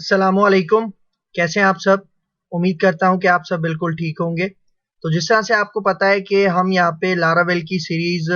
अस्सलामुअलैकुम। कैसे हैं आप सब? उम्मीद करता हूं कि आप सब बिल्कुल ठीक होंगे। तो जिस तरह से आपको पता है कि हम यहाँ पे लारावेल की सीरीज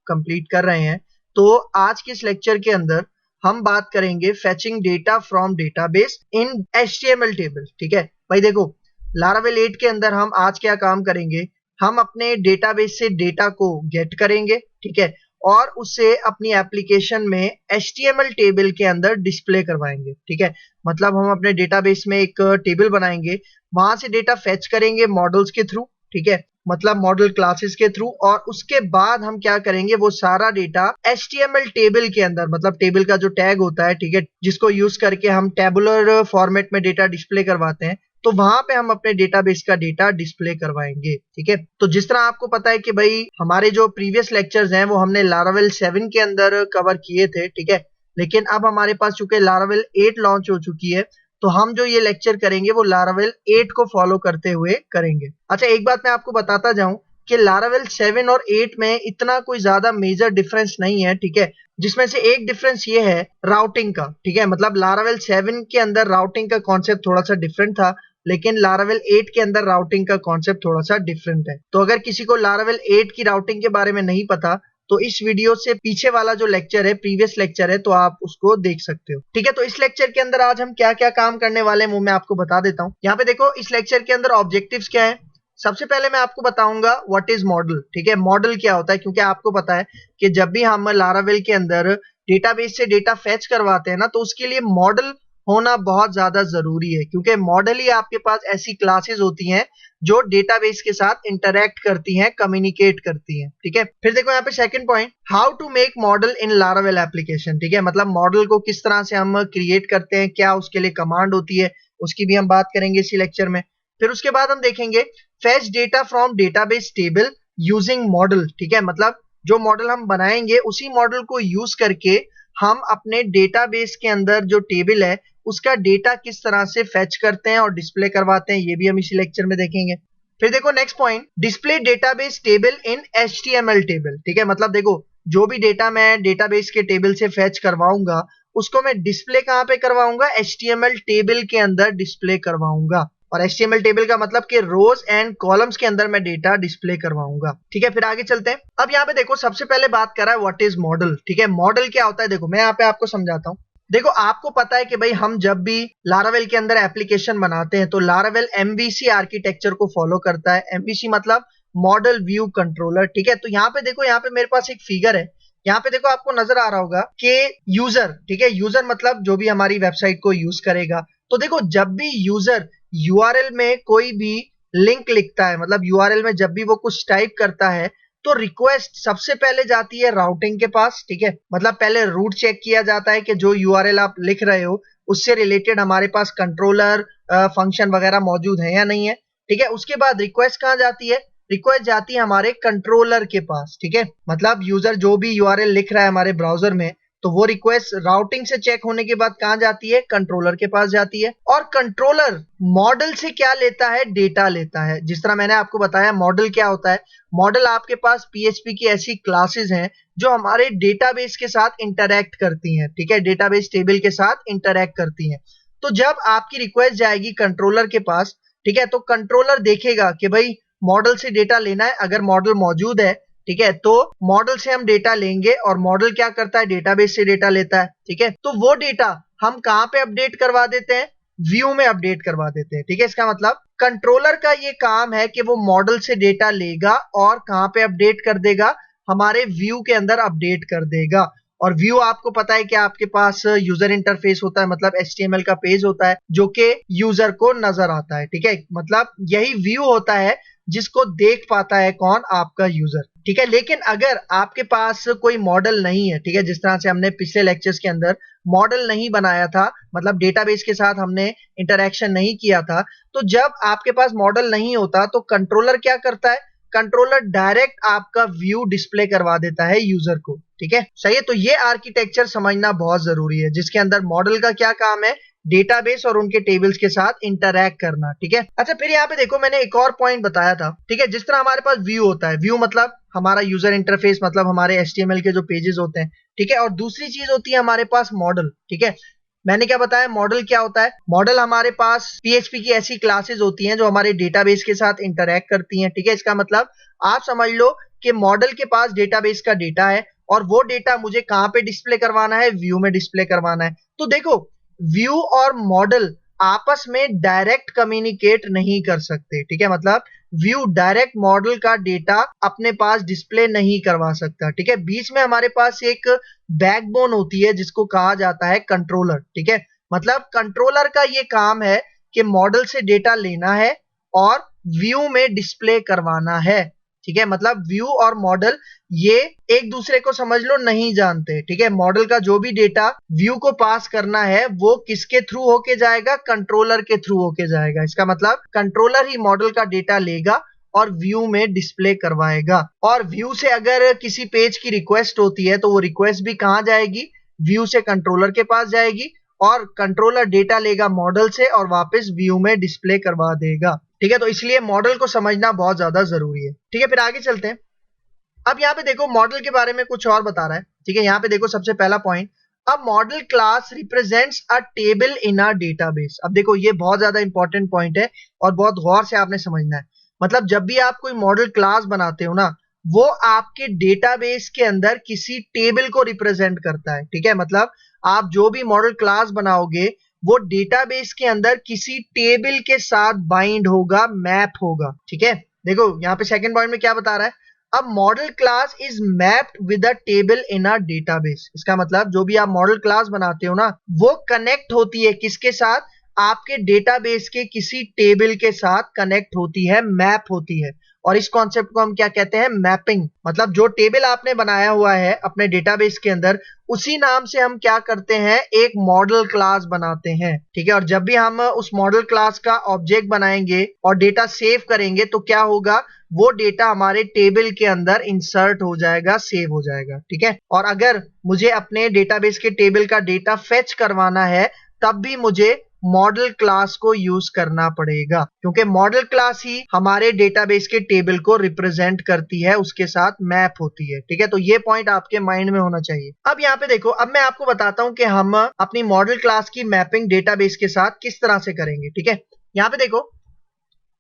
कंप्लीट कर रहे हैं, तो आज के इस लेक्चर के अंदर हम बात करेंगे fetching data from database in HTML table. ठीक है भाई, देखो लारावेल 8 के अंदर हम आज क्या काम करेंगे, हम अपने डेटाबेस से डेटा को गेट करेंगे, ठीक है, और उसे अपनी एप्लीकेशन में एचटीएमएल टेबल के अंदर डिस्प्ले करवाएंगे। ठीक है, मतलब हम अपने डेटाबेस में एक टेबल बनाएंगे, वहां से डेटा फेच करेंगे मॉडल्स के थ्रू, ठीक है, मतलब मॉडल क्लासेस के थ्रू, और उसके बाद हम क्या करेंगे, वो सारा डेटा एचटीएमएल टेबल के अंदर, मतलब टेबल का जो टैग होता है, ठीक है, जिसको यूज करके हम टेबुलर फॉर्मेट में डेटा डिस्प्ले करवाते हैं, तो वहां पे हम अपने डेटाबेस का डेटा डिस्प्ले करवाएंगे। ठीक है, तो जिस तरह आपको पता है कि भाई हमारे जो प्रीवियस लेक्चर्स हैं वो हमने लारावेल 7 के अंदर कवर किए थे, ठीक है, लेकिन अब हमारे पास चूंकि लारावेल 8 लॉन्च हो चुकी है, तो हम जो ये लेक्चर करेंगे वो लारावेल 8 को फॉलो करते हुए करेंगे। अच्छा, एक बात मैं आपको बताता जाऊं कि लारावेल 7 और 8 में इतना कोई ज्यादा मेजर डिफरेंस नहीं है, ठीक है, जिसमें से एक डिफरेंस ये है राउटिंग का। ठीक है, मतलब लारावेल 7 के अंदर राउटिंग का कॉन्सेप्ट थोड़ा सा डिफरेंट था, लेकिन लारावेल 8 के अंदर राउटिंग का कॉन्सेप्ट थोड़ा सा डिफरेंट है। तो अगर किसी को लारावेल 8 की राउटिंग के बारे में नहीं पता, तो इस वीडियो से पीछे वाला जो लेक्चर है, प्रीवियस लेक्चर है, तो आप उसको देख सकते हो। ठीक है, तो इस लेक्चर के अंदर आज हम क्या क्या काम करने वाले हैं वो मैं आपको बता देता हूँ। यहाँ पे देखो, इस लेक्चर के अंदर ऑब्जेक्टिव्स क्या है। सबसे पहले मैं आपको बताऊंगा व्हाट इज मॉडल। ठीक है, मॉडल क्या होता है, क्योंकि आपको पता है कि जब भी हम लारावेल के अंदर डेटाबेस से डेटा फेच करवाते हैं ना, तो उसके लिए मॉडल होना बहुत ज्यादा जरूरी है, क्योंकि मॉडल ही आपके पास ऐसी क्लासेस होती हैं जो डेटाबेस के साथ इंटरैक्ट करती हैं, कम्युनिकेट करती हैं। ठीक है, फिर देखो यहाँ पे second point, how to make model in Laravel application. ठीक है, मतलब मॉडल को किस तरह से हम क्रिएट करते हैं, क्या उसके लिए कमांड होती है, उसकी भी हम बात करेंगे इसी लेक्चर में। फिर उसके बाद हम देखेंगे fetch data from database table using model. ठीक है, मतलब जो मॉडल हम बनाएंगे उसी मॉडल को यूज करके हम अपने डेटाबेस के अंदर जो टेबल है उसका डेटा किस तरह से फेच करते हैं और डिस्प्ले करवाते हैं, ये भी हम इसी लेक्चर में देखेंगे। फिर देखो next point, display database table इन एचटीएमएल टेबल। ठीक है, मतलब देखो जो भी डेटा मैं डेटाबेस के टेबल से फेच करवाऊंगा उसको मैं डिस्प्ले कहां पे करवाऊंगा, एचटीएमएल टेबल के अंदर डिस्प्ले करवाऊंगा। और एचटीएमएल टेबल का मतलब कि रोज एंड कॉलम्स के अंदर मैं डेटा डिस्प्ले करवाऊंगा। ठीक है, फिर आगे चलते हैं। अब यहाँ पे देखो सबसे पहले बात कर रहा है व्हाट इज मॉडल। ठीक है, मॉडल क्या होता है, देखो मैं यहाँ पे आपको समझाता हूँ। देखो आपको पता है कि भाई हम जब भी लारावेल के अंदर एप्लीकेशन बनाते हैं तो लारावेल एमवीसी आर्किटेक्चर को फॉलो करता है। एमवीसी मतलब मॉडल व्यू कंट्रोलर। ठीक है, तो यहाँ पे देखो, यहाँ पे मेरे पास एक फिगर है, यहाँ पे देखो आपको नजर आ रहा होगा कि यूजर, ठीक है, यूजर मतलब जो भी हमारी वेबसाइट को यूज करेगा। तो देखो जब भी यूजर यूआरएल में कोई भी लिंक लिखता है, मतलब यूआरएल में जब भी वो कुछ टाइप करता है, तो रिक्वेस्ट सबसे पहले जाती है राउटिंग के पास। ठीक है, मतलब पहले रूट चेक किया जाता है कि जो यूआरएल आप लिख रहे हो उससे रिलेटेड हमारे पास कंट्रोलर फंक्शन वगैरह मौजूद है या नहीं है। ठीक है, उसके बाद रिक्वेस्ट कहां जाती है, रिक्वेस्ट जाती है हमारे कंट्रोलर के पास। ठीक है, मतलब यूजर जो भी यूआरएल लिख रहा है हमारे ब्राउजर में, तो वो रिक्वेस्ट राउटिंग से चेक होने के बाद कहां जाती है, कंट्रोलर के पास जाती है। और कंट्रोलर मॉडल से क्या लेता है, डेटा लेता है। जिस तरह मैंने आपको बताया मॉडल क्या होता है, मॉडल आपके पास पीएचपी की ऐसी क्लासेस हैं जो हमारे डेटाबेस के साथ इंटरैक्ट करती हैं। ठीक है, डेटाबेस टेबल के साथ इंटरैक्ट करती हैं। तो जब आपकी रिक्वेस्ट जाएगी कंट्रोलर के पास, ठीक है, तो कंट्रोलर देखेगा कि भाई मॉडल से डेटा लेना है, अगर मॉडल मौजूद है, ठीक है, तो मॉडल से हम डेटा लेंगे। और मॉडल क्या करता है, डेटाबेस से डेटा लेता है। ठीक है, तो वो डेटा हम कहां पे अपडेट करवा देते हैं, व्यू में अपडेट करवा देते हैं। ठीक है, इसका मतलब कंट्रोलर का ये काम है कि वो मॉडल से डेटा लेगा और कहां पे अपडेट कर देगा, हमारे व्यू के अंदर अपडेट कर देगा। और व्यू आपको पता है कि आपके पास यूजर इंटरफेस होता है, मतलब एचटीएमएल का पेज होता है जो कि यूजर को नजर आता है। ठीक है, मतलब यही व्यू होता है जिसको देख पाता है कौन, आपका यूजर। ठीक है, लेकिन अगर आपके पास कोई मॉडल नहीं है, ठीक है, जिस तरह से हमने पिछले लेक्चर्स के अंदर मॉडल नहीं बनाया था, मतलब डेटाबेस के साथ हमने इंटरैक्शन नहीं किया था, तो जब आपके पास मॉडल नहीं होता तो कंट्रोलर क्या करता है, कंट्रोलर डायरेक्ट आपका व्यू डिस्प्ले करवा देता है यूजर को। ठीक है, सही है, तो ये आर्किटेक्चर समझना बहुत जरूरी है, जिसके अंदर मॉडल का क्या काम है, डेटाबेस और उनके टेबल्स के साथ इंटरैक्ट करना। ठीक है, अच्छा फिर यहाँ पे देखो मैंने एक और पॉइंट बताया था। ठीक है, जिस तरह हमारे पास व्यू होता है, व्यू मतलब हमारा यूजर इंटरफेस, मतलब हमारे एचटीएमएल के जो पेजेस होते हैं। ठीक है, और दूसरी चीज होती है हमारे पास मॉडल। ठीक है, मैंने क्या बताया, मॉडल क्या होता है? मॉडल हमारे पास पीएचपी की ऐसी क्लासेस होती हैं जो हमारे डेटाबेस के साथ इंटरैक्ट करती हैं, ठीक है। इसका मतलब आप समझ लो कि मॉडल के पास डेटाबेस का डेटा है और वो डेटा मुझे कहां पे डिस्प्ले करवाना है? व्यू में डिस्प्ले करवाना है। तो देखो, व्यू और मॉडल आपस में डायरेक्ट कम्युनिकेट नहीं कर सकते, ठीक है। मतलब व्यू डायरेक्ट मॉडल का डेटा अपने पास डिस्प्ले नहीं करवा सकता, ठीक है। बीच में हमारे पास एक बैकबोन होती है जिसको कहा जाता है कंट्रोलर, ठीक है। मतलब कंट्रोलर का ये काम है कि मॉडल से डेटा लेना है और व्यू में डिस्प्ले करवाना है, ठीक है। मतलब व्यू और मॉडल ये एक दूसरे को समझ लो नहीं जानते, ठीक है। मॉडल का जो भी डेटा व्यू को पास करना है वो किसके थ्रू होके जाएगा? कंट्रोलर के थ्रू होके जाएगा। इसका मतलब कंट्रोलर ही मॉडल का डेटा लेगा और व्यू में डिस्प्ले करवाएगा। और व्यू से अगर किसी पेज की रिक्वेस्ट होती है तो वो रिक्वेस्ट भी कहां जाएगी? व्यू से कंट्रोलर के पास जाएगी और कंट्रोलर डेटा लेगा मॉडल से और वापस व्यू में डिस्प्ले करवा देगा, ठीक है। तो इसलिए मॉडल को समझना बहुत ज्यादा जरूरी है, ठीक है। फिर आगे चलते हैं। अब यहाँ पे देखो मॉडल के बारे में कुछ और बता रहा है, ठीक है। यहाँ पे देखो सबसे पहला point, a model class represents a table in a database. अब देखो ये बहुत ज्यादा इंपॉर्टेंट पॉइंट है और बहुत गौर से आपने समझना है। मतलब जब भी आप कोई मॉडल क्लास बनाते हो ना, वो आपके डेटाबेस के अंदर किसी टेबल को रिप्रेजेंट करता है, ठीक है। मतलब आप जो भी मॉडल क्लास बनाओगे वो डेटाबेस के अंदर किसी टेबल के साथ बाइंड होगा, मैप होगा, ठीक है। देखो यहाँ पे सेकंड पॉइंट में क्या बता रहा है, अब model class is mapped with a table in a database. इसका मतलब जो भी आप मॉडल क्लास बनाते हो ना, वो कनेक्ट होती है किसके साथ? आपके डेटाबेस के किसी टेबल के साथ कनेक्ट होती है, मैप होती है। और इस कॉन्सेप्ट को हम क्या कहते हैं? मैपिंग। मतलब जो टेबल आपने बनाया हुआ है अपने डेटाबेस के अंदर, उसी नाम से हम क्या करते हैं? एक मॉडल क्लास बनाते हैं, ठीक है। और जब भी हम उस मॉडल क्लास का ऑब्जेक्ट बनाएंगे और डेटा सेव करेंगे तो क्या होगा? वो डेटा हमारे टेबल के अंदर इंसर्ट हो जाएगा, सेव हो जाएगा, ठीक है। और अगर मुझे अपने डेटाबेस के टेबल का डेटा फेच करवाना है तब भी मुझे मॉडल क्लास को यूज करना पड़ेगा, क्योंकि मॉडल क्लास ही हमारे डेटाबेस के टेबल को रिप्रेजेंट करती है, उसके साथ मैप होती है, ठीक है। तो ये पॉइंट आपके माइंड में होना चाहिए। अब यहाँ पे देखो, अब मैं आपको बताता हूं कि हम अपनी मॉडल क्लास की मैपिंग डेटाबेस के साथ किस तरह से करेंगे, ठीक है। यहाँ पे देखो,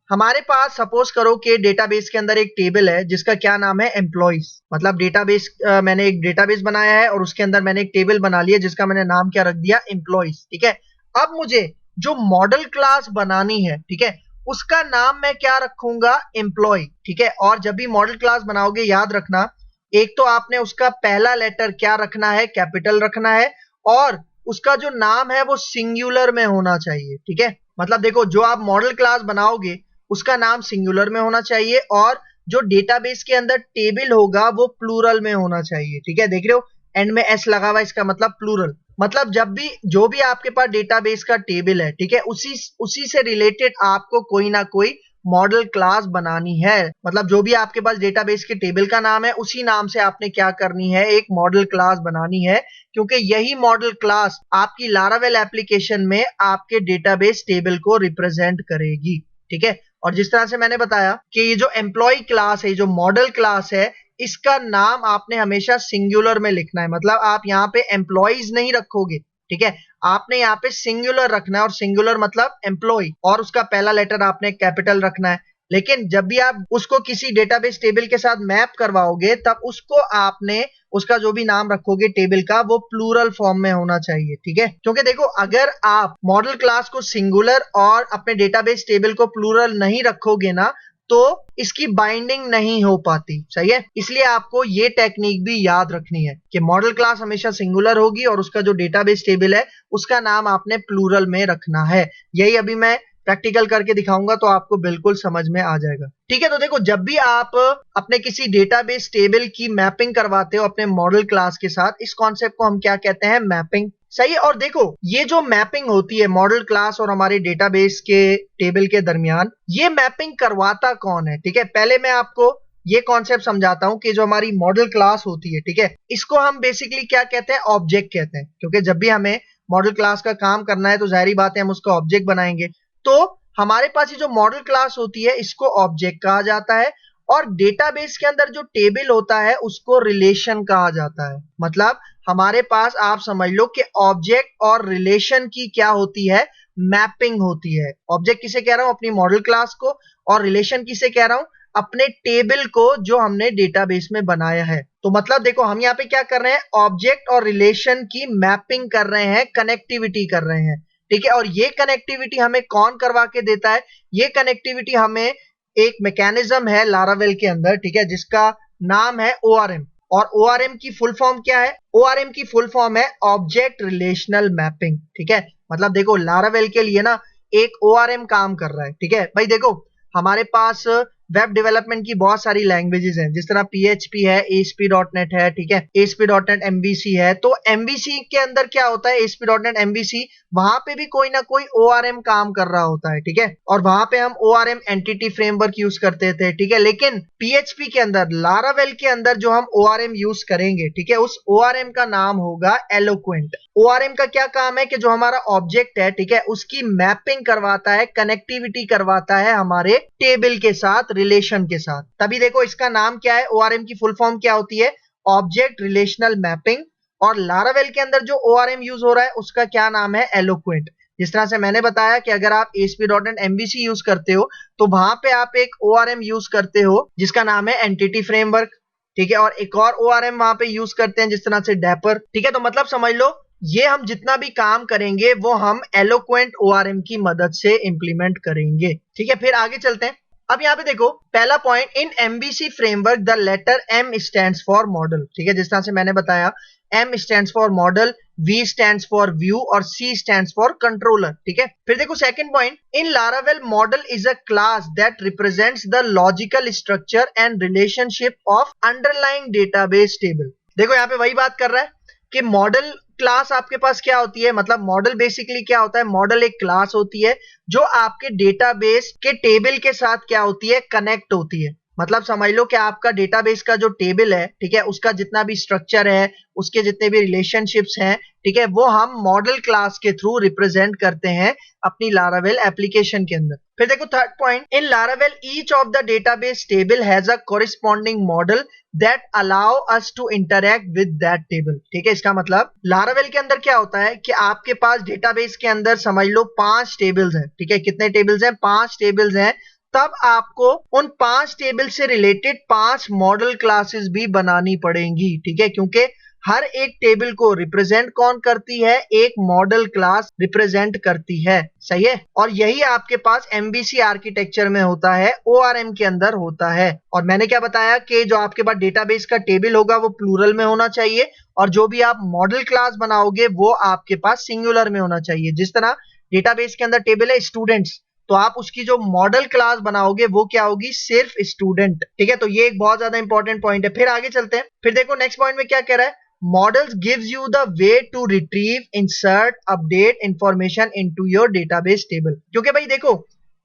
हमारे पास सपोज करो कि डेटाबेस के अंदर एक टेबल है जिसका क्या नाम है? एम्प्लॉइज। मतलब डेटाबेस, मैंने एक डेटाबेस बनाया है और उसके अंदर मैंने एक टेबल बना लिया जिसका मैंने नाम क्या रख दिया? एम्प्लॉइज, ठीक है। अब मुझे जो मॉडल क्लास बनानी है, ठीक है, उसका नाम मैं क्या रखूंगा? एम्प्लॉय, ठीक है। और जब भी मॉडल क्लास बनाओगे याद रखना, एक तो आपने उसका पहला लेटर क्या रखना है? कैपिटल रखना है। और उसका जो नाम है वो सिंगुलर में होना चाहिए, ठीक है। मतलब देखो, जो आप मॉडल क्लास बनाओगे उसका नाम सिंगुलर में होना चाहिए और जो डेटाबेस के अंदर टेबल होगा वो प्लूरल में होना चाहिए, ठीक है। देख रहे हो एंड में एस लगा हुआ है, इसका मतलब प्लूरल। मतलब जब भी जो भी आपके पास डेटाबेस का टेबल है, ठीक है, उसी उसी से रिलेटेड आपको कोई ना कोई मॉडल क्लास बनानी है। मतलब जो भी आपके पास डेटाबेस के टेबल का नाम है उसी नाम से आपने क्या करनी है? एक मॉडल क्लास बनानी है, क्योंकि यही मॉडल क्लास आपकी लारावेल एप्लीकेशन में आपके डेटाबेस टेबल को रिप्रेजेंट करेगी, ठीक है। और जिस तरह से मैंने बताया कि ये जो एम्प्लॉय क्लास है, जो मॉडल क्लास है, इसका नाम आपने हमेशा सिंगुलर में लिखना है। मतलब आप यहाँ पे एम्प्लॉइज नहीं रखोगे, ठीक है, आपने यहाँ पे सिंगुलर रखना है। और सिंगुलर मतलब एम्प्लॉय, और उसका पहला लेटर आपने कैपिटल रखना है। लेकिन जब भी आप उसको किसी डेटाबेस टेबल के साथ मैप करवाओगे तब उसको आपने उसका जो भी नाम रखोगे टेबल का वो प्लूरल फॉर्म में होना चाहिए, ठीक है। क्योंकि देखो, अगर आप मॉडल क्लास को सिंगुलर और अपने डेटाबेस टेबल को प्लूरल नहीं रखोगे ना, तो इसकी बाइंडिंग नहीं हो पाती, सही है। इसलिए आपको ये टेक्निक भी याद रखनी है कि मॉडल क्लास हमेशा सिंगुलर होगी और उसका जो डेटाबेस टेबल है उसका नाम आपने प्लूरल में रखना है। यही अभी मैं प्रैक्टिकल करके दिखाऊंगा तो आपको बिल्कुल समझ में आ जाएगा, ठीक है। तो देखो, जब भी आप अपने किसी डेटाबेस टेबल की मैपिंग करवाते हो अपने मॉडल क्लास के साथ, इस कॉन्सेप्ट को हम क्या कहते हैं? मैपिंग, सही है। और देखो, ये जो मैपिंग होती है मॉडल क्लास और हमारे डेटाबेस के टेबल के दरमियान, ये मैपिंग करवाता कौन है? ठीक है, पहले मैं आपको ये कॉन्सेप्ट समझाता हूं कि जो हमारी मॉडल क्लास होती है, ठीक है, इसको हम बेसिकली क्या कहते हैं? ऑब्जेक्ट कहते हैं। क्योंकि जब भी हमें मॉडल क्लास का काम करना है तो जाहिर बात है हम उसका ऑब्जेक्ट बनाएंगे। तो हमारे पास ये जो मॉडल क्लास होती है इसको ऑब्जेक्ट कहा जाता है। और डेटाबेस के अंदर जो टेबल होता है उसको रिलेशन कहा जाता है। मतलब हमारे पास आप समझ लो कि ऑब्जेक्ट और रिलेशन की क्या होती है, मैपिंग होती है। ऑब्जेक्ट किसे कह रहा हूं, अपनी मॉडल क्लास को, और रिलेशन किसे कह रहा हूं, अपने टेबल को जो हमने डेटाबेस में बनाया है। तो मतलब देखो हम यहाँ पे क्या कर रहे हैं, ऑब्जेक्ट और रिलेशन की मैपिंग कर रहे हैं, कनेक्टिविटी कर रहे हैं, ठीक है। और ये कनेक्टिविटी हमें कौन करवा के देता है, ये कनेक्टिविटी हमें एक मैकेनिज्म है लारावेल के अंदर, ठीक है, जिसका नाम है ORM। और ORM की फुल फॉर्म क्या है, ORM की फुल फॉर्म है ऑब्जेक्ट रिलेशनल मैपिंग, ठीक है। मतलब देखो लारावेल के लिए ना एक ORM काम कर रहा है, ठीक है भाई। देखो हमारे पास वेब डेवलपमेंट की बहुत सारी लैंग्वेजेस हैं, जिस तरह PHP है, ASP.NET है, ठीक है, ASP.NET MVC है। तो MVC के अंदर क्या होता है, ASP.NET MVC, वहां पे भी कोई ना कोई ORM काम कर रहा होता है, ठीक है। और वहां पे हम ORM एंटिटी फ्रेमवर्क यूज करते थे, ठीक है। लेकिन PHP के अंदर, लारावेल के अंदर जो हम ORM यूज करेंगे, ठीक है, उस ORM का नाम होगा एलोक्वेंट। ORM का क्या काम है कि जो हमारा ऑब्जेक्ट है, ठीक है, उसकी मैपिंग करवाता है, कनेक्टिविटी करवाता है हमारे टेबल के साथ, रिलेशन के साथ। तभी देखो इसका नाम क्या है, ORM की फुल फॉर्म क्या होती है, ऑब्जेक्ट रिलेशनल मैपिंग। और लारावेल के अंदर जो ORM यूज हो रहा है उसका क्या नाम है, एलोक्वेंट। जिस तरह से मैंने बताया कि अगर आप ASP.NET MVC यूज करते हो तो वहां पे आप एक ORM यूज करते हो जिसका नाम है एंटिटी फ्रेमवर्क, ठीक है। और एक और ORM वहां पे यूज करते हैं जिस तरह से डैपर, ठीक है। तो मतलब समझ लो ये हम जितना भी काम करेंगे वो हम एलोक्वेंट ORM की मदद से इंप्लीमेंट करेंगे, ठीक है। फिर आगे चलते हैं। अब यहाँ पे देखो पहला point, in MVC framework the letter M stands for model, ठीक है। जिस तरह से मैंने बताया M stands for model, V stands for view और C स्टैंड्स फॉर कंट्रोलर, ठीक है। फिर देखो second point, in Laravel model is a class that represents the logical structure and relationship of underlying database table. देखो यहाँ पे वही बात कर रहा है कि मॉडल क्लास आपके पास क्या होती है, मतलब मॉडल बेसिकली क्या होता है, मॉडल एक क्लास होती है जो आपके डेटाबेस के टेबल के साथ क्या होती है, कनेक्ट होती है। मतलब समझ लो कि आपका डेटाबेस का जो टेबल है, ठीक है, उसका जितना भी स्ट्रक्चर है, उसके जितने भी रिलेशनशिप्स हैं, ठीक है, वो हम मॉडल क्लास के थ्रू रिप्रेजेंट करते हैं अपनी लारावेल एप्लीकेशन के अंदर। फिर देखो third point, in Laravel each of the database table has a corresponding model that allow us to interact with that table, ठीक है। इसका मतलब लारावेल के अंदर क्या होता है कि आपके पास डेटाबेस के अंदर समझ लो 5 टेबल्स हैं, ठीक है। कितने टेबल्स हैं, 5 टेबल्स हैं। तब आपको उन 5 टेबल से रिलेटेड 5 मॉडल क्लासेस भी बनानी पड़ेंगी, ठीक है, क्योंकि हर एक टेबल को रिप्रेजेंट कौन करती है, एक मॉडल क्लास रिप्रेजेंट करती है, सही है। और यही आपके पास MVC आर्किटेक्चर में होता है, ORM के अंदर होता है। और मैंने क्या बताया कि जो आपके पास डेटाबेस का टेबल होगा वो प्लूरल में होना चाहिए, और जो भी आप मॉडल क्लास बनाओगे वो आपके पास सिंगुलर में होना चाहिए। जिस तरह डेटाबेस के अंदर टेबल है स्टूडेंट्स, तो आप उसकी जो मॉडल क्लास बनाओगे वो क्या होगी, सिर्फ स्टूडेंट, ठीक है। तो ये एक बहुत ज्यादा इंपॉर्टेंट पॉइंट है। फिर आगे चलते हैं। फिर देखो नेक्स्ट पॉइंट में क्या कह रहा है, models gives you the way to retrieve, insert, update information into your database table. क्योंकि भाई देखो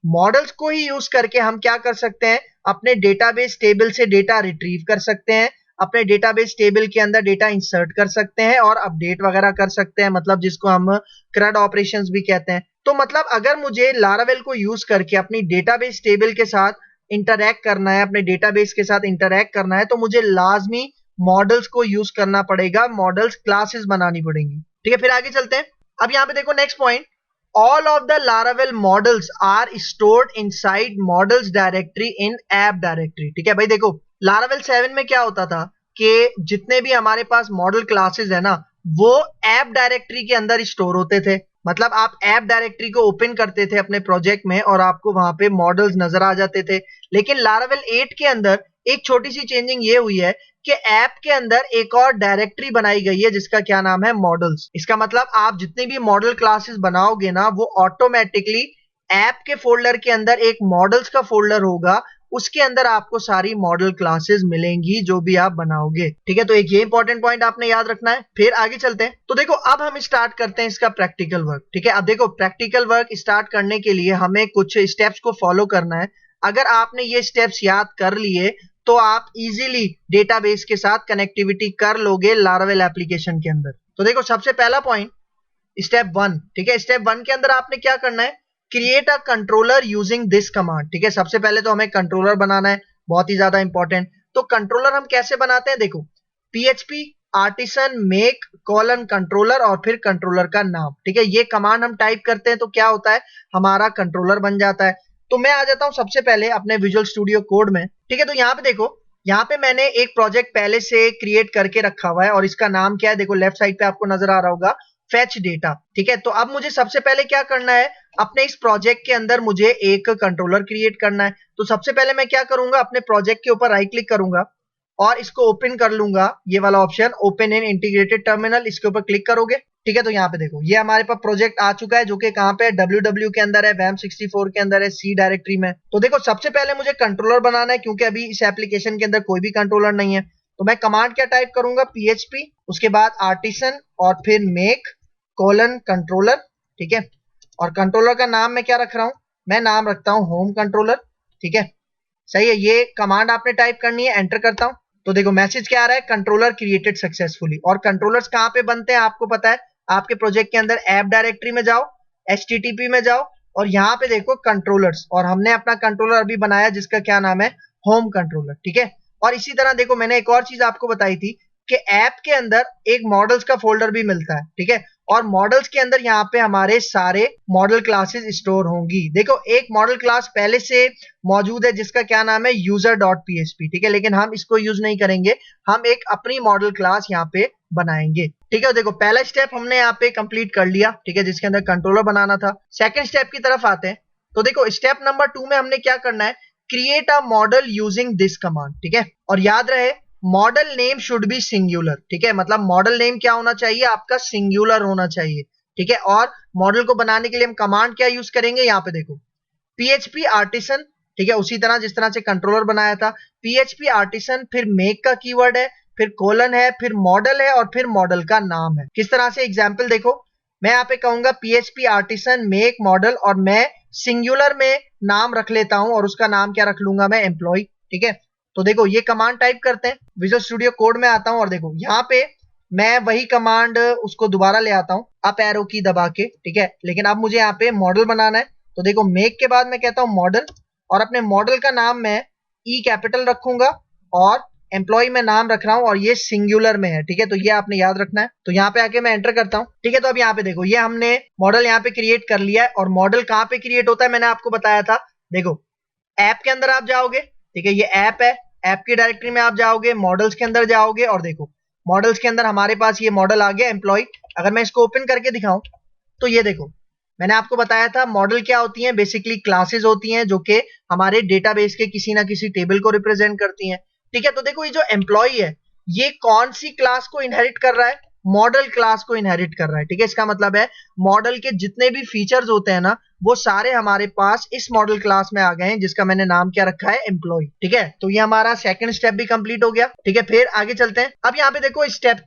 मॉडल्स को ही यूज करके हम क्या कर सकते हैं, अपने डेटाबेस टेबल से डेटा रिट्रीव कर सकते हैं, अपने डेटाबेस टेबल के अंदर डेटा इंसर्ट कर सकते हैं और अपडेट वगैरह कर सकते हैं, मतलब जिसको हम CRUD ऑपरेशंस भी कहते हैं। तो मतलब अगर मुझे लारावेल को यूज करके अपनी डेटाबेस टेबल के साथ इंटरैक्ट करना है, अपने डेटाबेस के साथ इंटरैक्ट करना है, तो मुझे लाजमी मॉडल्स को यूज करना पड़ेगा, मॉडल्स क्लासेस बनानी पड़ेंगी, ठीक है। फिर आगे चलते हैं। अब यहाँ पे देखो next point, all of the Laravel models are stored inside models directory in app directory, ठीक है भाई। देखो Laravel 7 में क्या होता था कि जितने भी हमारे पास मॉडल क्लासेस है ना वो ऐप डायरेक्टरी के अंदर स्टोर होते थे। मतलब आप ऐप डायरेक्टरी को ओपन करते थे अपने प्रोजेक्ट में और आपको वहां पे मॉडल्स नजर आ जाते थे। लेकिन Laravel 8 के अंदर एक छोटी सी चेंजिंग ये हुई है कि ऐप के अंदर एक और डायरेक्टरी बनाई गई है जिसका क्या नाम है, मॉडल्स। इसका मतलब आप जितने भी मॉडल क्लासेस बनाओगे ना वो ऑटोमेटिकली ऐप के फोल्डर के अंदर एक मॉडल्स का फोल्डर होगा, उसके अंदर आपको सारी मॉडल क्लासेस मिलेंगी जो भी आप बनाओगे, ठीक है। तो एक ये इंपॉर्टेंट पॉइंट आपने याद रखना है। फिर आगे चलते हैं। तो देखो अब हम स्टार्ट करते हैं इसका प्रैक्टिकल वर्क, ठीक है। अब देखो प्रैक्टिकल वर्क स्टार्ट करने के लिए हमें कुछ स्टेप्स को फॉलो करना है। अगर आपने ये स्टेप्स याद कर लिए तो आप इजीली डेटाबेस के साथ कनेक्टिविटी कर लोगे लारावेल एप्लीकेशन के अंदर। तो देखो सबसे पहला पॉइंट स्टेप 1, ठीक है। स्टेप 1 के अंदर आपने क्या करना है, create a controller using this command, ठीक है। सबसे पहले तो हमें कंट्रोलर बनाना है। बहुत ही ज्यादा इंपॉर्टेंट। तो कंट्रोलर हम कैसे बनाते हैं, देखो PHP artisan make colon controller और फिर कंट्रोलर का नाम, ठीक है। ये कमांड हम टाइप करते हैं तो क्या होता है, हमारा कंट्रोलर बन जाता है। तो मैं आ जाता हूं सबसे पहले अपने विजुअल स्टूडियो कोड में, ठीक है। तो यहाँ पे देखो, यहाँ पे मैंने एक प्रोजेक्ट पहले से क्रिएट करके रखा हुआ है और इसका नाम क्या है, देखो लेफ्ट साइड पे आपको नजर आ रहा होगा, फेच डेटा, ठीक है। तो अब मुझे सबसे पहले क्या करना है, अपने इस प्रोजेक्ट के अंदर मुझे एक कंट्रोलर क्रिएट करना है। तो सबसे पहले मैं क्या करूंगा, अपने प्रोजेक्ट के ऊपर राइट क्लिक करूंगा और इसको ओपन कर लूंगा, ये वाला option open in integrated terminal, इसके ऊपर क्लिक करोगे, ठीक है। तो यहाँ पे देखो ये हमारे पास प्रोजेक्ट आ चुका है, जो कि कहाँ पे है, www के अंदर है, wam64 के अंदर है, सी डायरेक्टरी में। तो देखो सबसे पहले मुझे कंट्रोलर बनाना है, क्योंकि अभी इस एप्लीकेशन के अंदर कोई भी कंट्रोलर नहीं है। तो मैं कमांड क्या टाइप करूंगा, PHP, उसके बाद आर्टिसन और फिर मेक कॉलन कंट्रोलर, ठीक है। और कंट्रोलर का नाम मैं क्या रख रहा हूं, मैं नाम रखता हूं होम कंट्रोलर, ठीक है। सही है, ये कमांड आपने टाइप करनी है, एंटर करता हूं। तो देखो मैसेज क्या आ रहा है, कंट्रोलर क्रिएटेड सक्सेसफुली। और कंट्रोलर्स कहां पे बनते हैं आपको पता है, आपके प्रोजेक्ट के अंदर ऐप डायरेक्टरी में जाओ, HTTP में जाओ और यहाँ पे देखो कंट्रोलर्स, और हमने अपना कंट्रोलर अभी बनाया जिसका क्या नाम है, होम कंट्रोलर, ठीक है। और इसी तरह देखो मैंने एक और चीज आपको बताई थी कि ऐप के अंदर एक मॉडल्स का फोल्डर भी मिलता है, ठीक है। और मॉडल्स के अंदर यहाँ पे हमारे सारे मॉडल क्लासेस स्टोर होंगी। देखो एक मॉडल क्लास पहले से मौजूद है जिसका क्या नाम है, यूजर डॉट PHP, ठीक है। लेकिन हम इसको यूज नहीं करेंगे, हम एक अपनी मॉडल क्लास यहाँ पे बनाएंगे, ठीक है। देखो पहला स्टेप हमने यहाँ पे कंप्लीट कर लिया, ठीक है, जिसके अंदर कंट्रोलर बनाना था। सेकंड स्टेप की तरफ आते हैं। तो देखो स्टेप नंबर 2 में हमने क्या करना है, create a model using this command, ठीक है। और याद रहे model name should B singular, ठीक है। मतलब मॉडल नेम क्या होना चाहिए, आपका सिंगुलर होना चाहिए, ठीक है। और मॉडल को बनाने के लिए हम कमांड क्या यूज करेंगे, यहाँ पे देखो PHP आर्टिसन, ठीक है, उसी तरह जिस तरह से कंट्रोलर बनाया था, PHP आर्टिसन, फिर मेक का कीवर्ड है, फिर कोलन है, फिर मॉडल है और फिर मॉडल का नाम है। किस तरह से, एग्जाम्पल देखो, मैं यहाँ पे कहूंगा PHP आर्टिसन मेक मॉडल और मैं सिंगुलर में नाम रख लेता हूं और उसका नाम क्या रख लूंगा मैं, एम्प्लॉय, ठीक है। तो देखो ये कमांड टाइप करते हैं, विजुअल स्टूडियो कोड में आता हूं और देखो यहाँ पे मैं वही कमांड उसको दोबारा ले आता हूं, अप एरो की दबा के, ठीक है। लेकिन अब मुझे यहाँ पे मॉडल बनाना है। तो देखो मेक के बाद मैं कहता हूं मॉडल, और अपने मॉडल का नाम मैं ई कैपिटल रखूंगा और एम्प्लॉय में नाम रख रहा हूं और ये सिंगुलर में है, ठीक है। तो ये आपने याद रखना है। तो यहाँ पे आके मैं एंटर करता हूं, ठीक है। तो अब यहाँ पे देखो ये हमने मॉडल यहाँ पे क्रिएट कर लिया है। और मॉडल कहाँ पे क्रिएट होता है, मैंने आपको बताया था, देखो ऐप के अंदर आप जाओगे, ठीक है, ये ऐप है, ऐप की डायरेक्टरी में आप जाओगे, मॉडल्स के अंदर जाओगे और देखो मॉडल्स के अंदर हमारे पास ये मॉडल आ गया एम्प्लॉय। अगर मैं इसको ओपन करके दिखाऊं तो ये देखो मैंने आपको बताया था मॉडल क्या होती हैं, बेसिकली क्लासेस होती हैं जो कि हमारे डेटाबेस के किसी ना किसी टेबल को रिप्रेजेंट करती हैं, ठीक है। तो देखो ये जो एम्प्लॉय है ये कौन सी क्लास को इनहेरिट कर रहा है, मॉडल क्लास को इनहेरिट कर रहा है, ठीक है। इसका मतलब है मॉडल के जितने भी फीचर्स होते हैं ना वो सारे हमारे पास इस मॉडल क्लास में आ गए हैं, जिसका मैंने नाम क्या रखा है, एम्प्लॉय, ठीक है। तो ये हमारा सेकंड स्टेप भी कंप्लीट हो गया, ठीक है। फिर आगे चलते हैं। अब यहाँ पे देखो स्टेप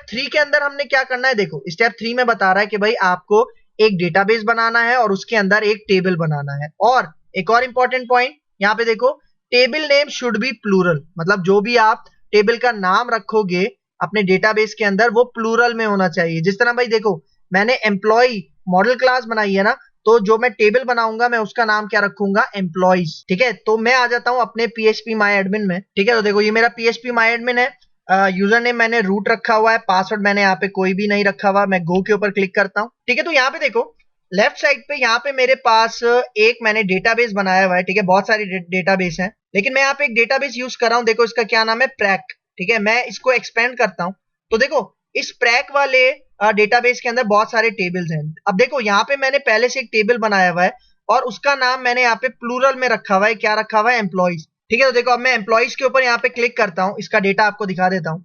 3 के अंदर हमने क्या करना है, देखो स्टेप 3 में बता रहा है कि भाई आपको एक डेटाबेस बनाना है और उसके अंदर एक टेबल बनाना है। और एक और इंपॉर्टेंट पॉइंट यहाँ पे देखो, table name should be plural, मतलब जो भी आप टेबल का नाम रखोगे अपने डेटाबेस के अंदर वो प्लूरल में होना चाहिए। जिस तरह भाई देखो मैंने एम्प्लॉय मॉडल क्लास बनाई है ना, तो जो मैं टेबल बनाऊंगा मैं उसका नाम क्या रखूंगा, एम्प्लॉइज, ठीक है। तो मैं आ जाता हूं अपने PHP माई एडमिन में, ठीक है। तो देखो ये मेरा PHP माई एडमिन है, यूजर नेम मैंने रूट रखा हुआ है, पासवर्ड मैंने यहाँ पे कोई भी नहीं रखा हुआ। मैं गो के ऊपर क्लिक करता हूँ, ठीक है। तो यहाँ पे देखो लेफ्ट साइड पे यहाँ पे मेरे पास एक मैंने डेटाबेस बनाया हुआ है, ठीक है। बहुत सारी डेटाबेस हैं लेकिन मैं यहाँ पे एक डेटाबेस यूज कर रहा हूँ, देखो इसका क्या नाम है, प्रैक, ठीक है। मैं इसको एक्सपेंड करता हूँ तो देखो इस प्रैक वाले डेटाबेस के अंदर बहुत सारे टेबल्स हैं। अब देखो यहाँ पे मैंने पहले से एक टेबल बनाया हुआ है और उसका नाम मैंने यहाँ पे प्लूरल में रखा हुआ है, क्या रखा हुआ है, एम्प्लॉइज, ठीक है। तो देखो अब मैं एम्प्लॉइज के ऊपर यहाँ पे क्लिक करता हूँ, इसका डेटा आपको दिखा देता हूँ,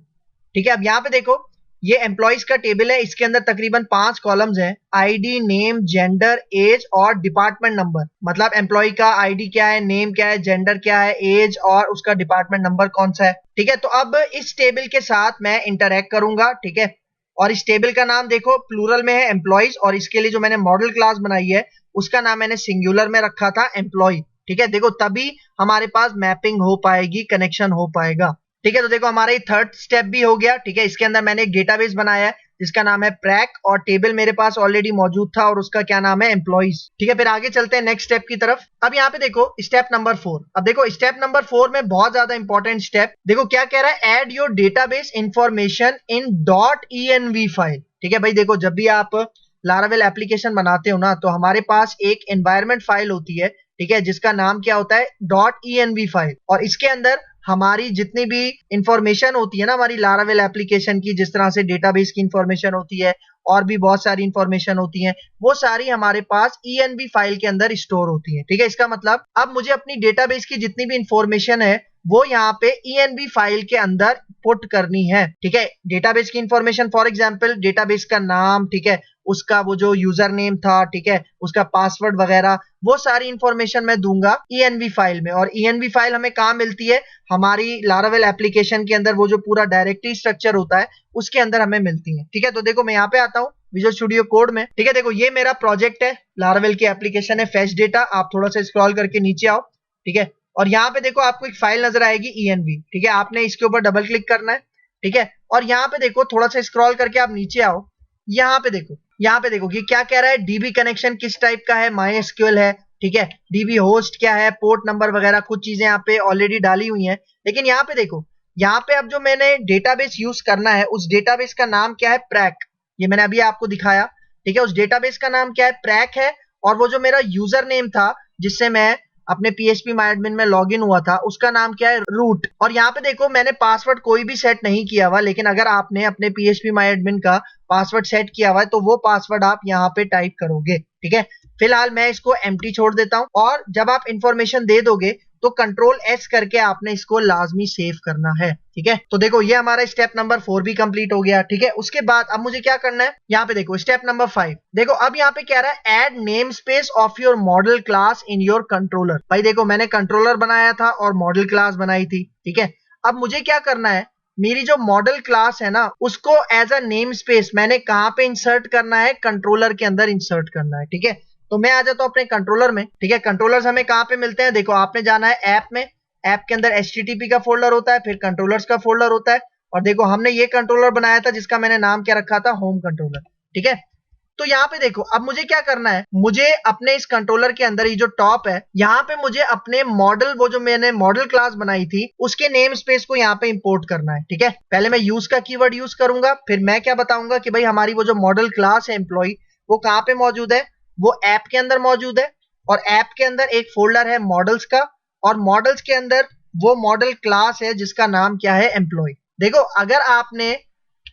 ठीक है। अब यहाँ पे देखो ये एम्प्लॉइज का टेबल है, इसके अंदर तकरीबन 5 कॉलम्स हैं, आईडी, नेम, जेंडर, एज और डिपार्टमेंट नंबर। मतलब एम्प्लॉय का आईडी क्या है, नेम क्या है, जेंडर क्या है, एज और उसका डिपार्टमेंट नंबर कौन सा है, ठीक है। तो अब इस टेबल के साथ मैं इंटरैक्ट करूंगा, ठीक है। और इस टेबल का नाम देखो प्लूरल में है एम्प्लॉइज, और इसके लिए जो मैंने मॉडल क्लास बनाई है उसका नाम मैंने सिंगुलर में रखा था, एम्प्लॉय, ठीक है। देखो तभी हमारे पास मैपिंग हो पाएगी, कनेक्शन हो पाएगा, ठीक है। तो देखो हमारा ये थर्ड स्टेप भी हो गया, ठीक है। इसके अंदर मैंने एक डेटाबेस बनाया है जिसका नाम है प्रैक, और टेबल मेरे पास ऑलरेडी मौजूद था और उसका क्या नाम है, एम्प्लॉइज। ठीक है, फिर आगे चलते हैं नेक्स्ट स्टेप की तरफ। अब यहाँ पे देखो स्टेप नंबर 4। अब देखो स्टेप नंबर 4 में बहुत ज्यादा इंपॉर्टेंट स्टेप, देखो क्या कह रहा है, add your database information in .env file. ठीक है भाई, देखो जब भी आप लारावेल एप्लीकेशन बनाते हो ना, तो हमारे पास एक एनवायरमेंट फाइल होती है, ठीक है, जिसका नाम क्या होता है, .env फाइल। और इसके अंदर हमारी जितनी भी इंफॉर्मेशन होती है ना हमारी लारावेल एप्लीकेशन की, जिस तरह से डेटाबेस की इंफॉर्मेशन होती है और भी बहुत सारी इंफॉर्मेशन होती है, वो सारी हमारे पास env फाइल के अंदर स्टोर होती है। ठीक है, इसका मतलब अब मुझे अपनी डेटाबेस की जितनी भी इंफॉर्मेशन है वो यहाँ पे env फाइल के अंदर पुट करनी है। ठीक है, डेटाबेस की इंफॉर्मेशन, फॉर एग्जांपल डेटाबेस का नाम, ठीक है, उसका वो जो यूजर नेम था, ठीक है, उसका पासवर्ड वगैरह, वो सारी इंफॉर्मेशन मैं दूंगा env फाइल में। और env फाइल हमें कहाँ मिलती है, हमारी लारावेल एप्लीकेशन के अंदर वो जो पूरा डायरेक्टरी स्ट्रक्चर होता है उसके अंदर हमें मिलती है। ठीक है, तो देखो मैं यहाँ पे आता हूँ विजुअल स्टूडियो कोड में। ठीक है, देखो ये मेरा प्रोजेक्ट है, लारावेल की एप्लीकेशन है फेच डेटा। आप थोड़ा सा स्क्रॉल करके नीचे आओ, ठीक है, और यहाँ पे देखो आपको एक फाइल नजर आएगी env। ठीक है, आपने इसके ऊपर डबल क्लिक करना है। ठीक है, और यहाँ पे देखो थोड़ा सा स्क्रॉल करके आप नीचे आओ, यहाँ पे देखो कि क्या कह रहा है, डीबी कनेक्शन किस टाइप का है, MySQL है। ठीक है, डीबी होस्ट क्या है, पोर्ट नंबर वगैरह कुछ चीजें यहाँ पे ऑलरेडी डाली हुई हैं। लेकिन यहाँ पे देखो, यहाँ पे अब जो मैंने डेटाबेस यूज करना है उस डेटाबेस का नाम क्या है, प्रैक। ये मैंने अभी आपको दिखाया। ठीक है, उस डेटाबेस का नाम क्या है, प्रैक है। और वो जो मेरा यूजर नेम था जिससे मैं अपने PHP MyAdmin में लॉगिन हुआ था, उसका नाम क्या है, रूट। और यहाँ पे देखो मैंने पासवर्ड कोई भी सेट नहीं किया हुआ, लेकिन अगर आपने अपने PHP MyAdmin का पासवर्ड सेट किया हुआ है तो वो पासवर्ड आप यहाँ पे टाइप करोगे। ठीक है, फिलहाल मैं इसको एम्प्टी छोड़ देता हूँ। और जब आप इंफॉर्मेशन दे दोगे तो Ctrl+S करके आपने इसको लाजमी सेव करना है। ठीक है, तो देखो ये हमारा स्टेप नंबर 4 भी कंप्लीट हो गया। ठीक है, उसके बाद अब मुझे क्या करना है, यहाँ पे देखो स्टेप नंबर 5। देखो अब यहाँ पे कह रहा है add namespace of your model class in your controller. भाई देखो मैंने कंट्रोलर बनाया था और मॉडल क्लास बनाई थी। ठीक है, अब मुझे क्या करना है, मेरी जो मॉडल क्लास है ना उसको एज अ नेम स्पेस मैंने कहाँ पे इंसर्ट करना है, कंट्रोलर के अंदर इंसर्ट करना है। ठीक है, तो मैं आ जाता हूँ अपने कंट्रोलर में। ठीक है, कंट्रोलर्स हमें कहाँ पे मिलते हैं, देखो आपने जाना है ऐप में, ऐप के अंदर HTTP का फोल्डर होता है, फिर कंट्रोलर्स का फोल्डर होता है। और देखो हमने ये कंट्रोलर बनाया था जिसका मैंने नाम क्या रखा था, होम कंट्रोलर। ठीक है, तो यहाँ पे देखो अब मुझे क्या करना है, मुझे अपने इस कंट्रोलर के अंदर ये जो टॉप है यहाँ पे मुझे अपने मॉडल, वो जो मैंने मॉडल क्लास बनाई थी उसके नेम स्पेस को यहाँ पे इंपोर्ट करना है। ठीक है, पहले मैं यूज का कीवर्ड यूज करूंगा, फिर मैं क्या बताऊंगा कि भाई हमारी वो जो मॉडल क्लास है एम्प्लॉय, वो कहाँ पे मौजूद है, वो ऐप के अंदर मौजूद है। और ऐप के अंदर एक फोल्डर है मॉडल्स का, और मॉडल्स के अंदर वो मॉडल क्लास है जिसका नाम क्या है, एम्प्लॉय। देखो अगर आपने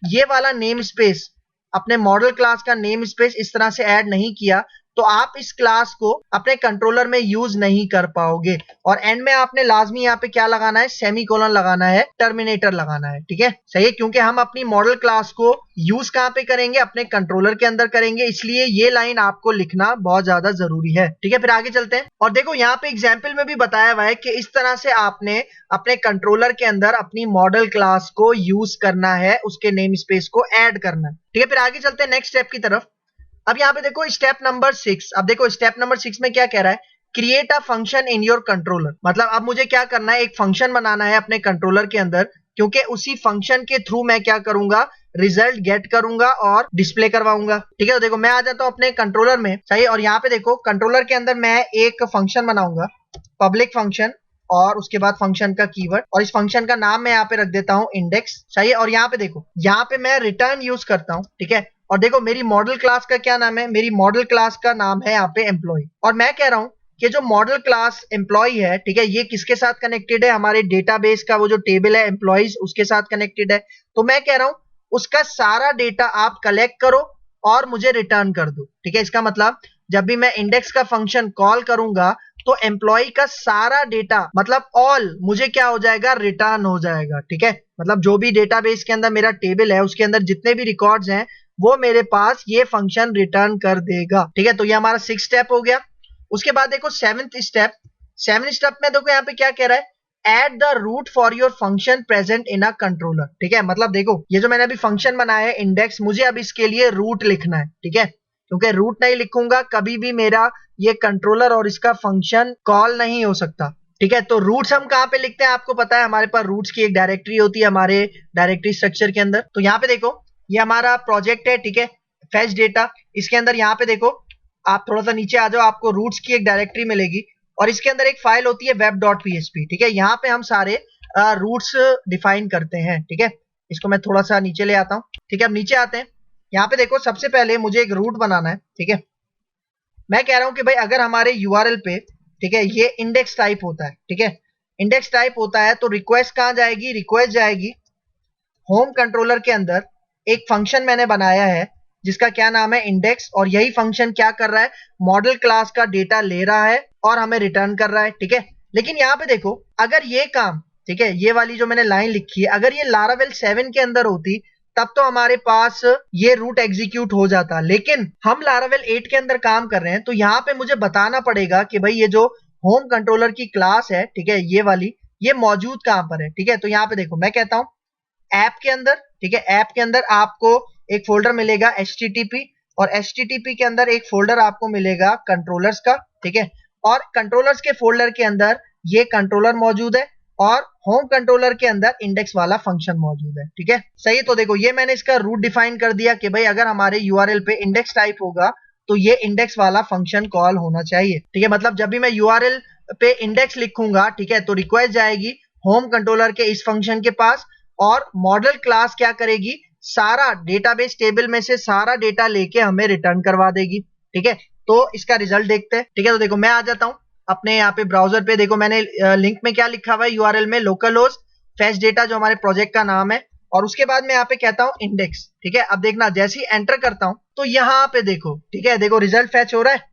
ये वाला नेम स्पेस, अपने मॉडल क्लास का नेम स्पेस इस तरह से ऐड नहीं किया तो आप इस क्लास को अपने कंट्रोलर में यूज नहीं कर पाओगे। और एंड में आपने लाजमी यहाँ पे क्या लगाना है, सेमीकोलन लगाना है, टर्मिनेटर लगाना है। ठीक है, सही है, क्योंकि हम अपनी मॉडल क्लास को यूज कहाँ पे करेंगे, अपने कंट्रोलर के अंदर करेंगे, इसलिए ये लाइन आपको लिखना बहुत ज्यादा जरूरी है। ठीक है, फिर आगे चलते हैं। और देखो यहाँ पे एग्जाम्पल में भी बताया हुआ है कि इस तरह से आपने अपने कंट्रोलर के अंदर अपनी मॉडल क्लास को यूज करना है, उसके नेम स्पेस को ऐड करना है। ठीक है, फिर आगे चलते हैं नेक्स्ट स्टेप की तरफ। अब यहाँ पे देखो स्टेप नंबर 6। अब देखो स्टेप नंबर 6 में क्या कह रहा है, create a function in your controller. मतलब अब मुझे क्या करना है, एक फंक्शन बनाना है अपने कंट्रोलर के अंदर, क्योंकि उसी फंक्शन के थ्रू मैं क्या करूंगा, रिजल्ट गेट करूंगा और डिस्प्ले करवाऊंगा। ठीक है, तो देखो मैं आ जाता हूँ अपने कंट्रोलर में, सही। और यहाँ पे देखो कंट्रोलर के अंदर मैं एक फंक्शन बनाऊंगा, पब्लिक फंक्शन, और उसके बाद फंक्शन का कीवर्ड, और इस फंक्शन का नाम मैं यहाँ पे रख देता हूँ इंडेक्स, सही है। और यहाँ पे देखो, यहाँ पे मैं रिटर्न यूज करता हूँ। ठीक है, और देखो मेरी मॉडल क्लास का क्या नाम है, मेरी मॉडल क्लास का नाम है यहाँ पे एम्प्लॉय। और मैं कह रहा हूँ कि जो मॉडल क्लास एम्प्लॉय है, ठीक है, ये किसके साथ कनेक्टेड है, हमारे डेटाबेस का वो जो टेबल है एम्प्लॉयज उसके साथ कनेक्टेड है। तो मैं कह रहा हूँ उसका सारा डेटा आप कलेक्ट करो और मुझे रिटर्न कर दो। ठीक है, इसका मतलब जब भी मैं इंडेक्स का फंक्शन कॉल करूंगा तो एम्प्लॉय का सारा डेटा, मतलब ऑल, मुझे क्या हो जाएगा, रिटर्न हो जाएगा। ठीक है, मतलब जो भी डेटाबेस के अंदर मेरा टेबल है उसके अंदर जितने भी रिकॉर्ड्स हैं वो मेरे पास ये फंक्शन रिटर्न कर देगा। ठीक है, तो ये हमारा 6 स्टेप हो गया। उसके बाद देखो 7th स्टेप। 7th स्टेप में देखो यहाँ पे क्या कह रहा है, add the route for your function present in a controller. ठीक है, मतलब देखो ये जो मैंने अभी फंक्शन बनाया है इंडेक्स, मुझे अब इसके लिए रूट लिखना है। ठीक है, क्योंकि रूट नहीं लिखूंगा कभी भी मेरा ये कंट्रोलर और इसका फंक्शन कॉल नहीं हो सकता। ठीक है, तो रूट्स हम कहाँ पे लिखते हैं, आपको पता है हमारे पास रूट्स की एक डायरेक्टरी होती है हमारे डायरेक्टरी स्ट्रक्चर के अंदर। तो यहाँ पे देखो ये हमारा प्रोजेक्ट है, ठीक है, फेच डेटा। इसके अंदर यहाँ पे देखो, आप थोड़ा सा नीचे आ जाओ, आपको रूट्स की एक डायरेक्टरी मिलेगी और इसके अंदर एक फाइल होती है web.php, ठीक है। यहाँ पे हम सारे रूट्स डिफाइन करते हैं, ठीक है। इसको मैं थोड़ा सा नीचे ले आता हूँ, ठीक है। अब नीचे आते हैं, यहाँ पे देखो सबसे पहले मुझे एक रूट बनाना है, ठीक है। मैं कह रहा हूँ कि भाई अगर हमारे यूआरएल पे, ठीक है, ये इंडेक्स टाइप होता है, ठीक है, इंडेक्स टाइप होता है, तो रिक्वेस्ट कहाँ जाएगी? रिक्वेस्ट जाएगी होम कंट्रोलर के अंदर। एक फंक्शन मैंने बनाया है जिसका क्या नाम है? इंडेक्स। और यही फंक्शन क्या कर रहा है? मॉडल क्लास का डेटा ले रहा है और हमें रिटर्न कर रहा है, ठीक है। लेकिन यहाँ पे देखो, अगर ये काम, ठीक है, ये वाली जो मैंने लाइन लिखी है, अगर ये लारावेल 7 के अंदर होती तब तो हमारे पास ये रूट एग्जीक्यूट हो जाता। लेकिन हम लारावेल 8 के अंदर काम कर रहे हैं, तो यहाँ पे मुझे बताना पड़ेगा कि भाई ये जो होम कंट्रोलर की क्लास है, ठीक है, ये वाली, ये मौजूद कहां पर है, ठीक है। तो यहाँ पे देखो, मैं कहता हूं ऐप के अंदर, ठीक है, ऐप के अंदर आपको एक फोल्डर मिलेगा http, और http के अंदर एक फोल्डर आपको मिलेगा कंट्रोलर्स का, ठीक है। और कंट्रोलर्स के फोल्डर के अंदर ये कंट्रोलर मौजूद है और होम कंट्रोलर के अंदर इंडेक्स वाला फंक्शन मौजूद है, ठीक है। सही। तो देखो, ये मैंने इसका रूट डिफाइन कर दिया कि भाई अगर हमारे यूआरएल पे इंडेक्स टाइप होगा तो ये इंडेक्स वाला फंक्शन कॉल होना चाहिए, ठीक है। मतलब जब भी मैं यूआरएल पे इंडेक्स लिखूंगा, ठीक है, तो रिक्वेस्ट जाएगी होम कंट्रोलर के इस फंक्शन के पास और मॉडल क्लास क्या करेगी? सारा डेटाबेस टेबल में से सारा डेटा लेके हमें रिटर्न करवा देगी, ठीक है। तो इसका रिजल्ट देखते हैं, ठीक है। तो देखो, मैं आ जाता हूं अपने यहाँ पे ब्राउजर पे। देखो, मैंने लिंक में क्या लिखा हुआ है? यूआरएल में लोकल होस्ट फेच डेटा, जो हमारे प्रोजेक्ट का नाम है, और उसके बाद मैं यहाँ पे कहता हूँ इंडेक्स, ठीक है। अब देखना, जैसे ही एंटर करता हूं तो यहाँ पे देखो, ठीक है, देखो रिजल्ट फेच हो रहा है,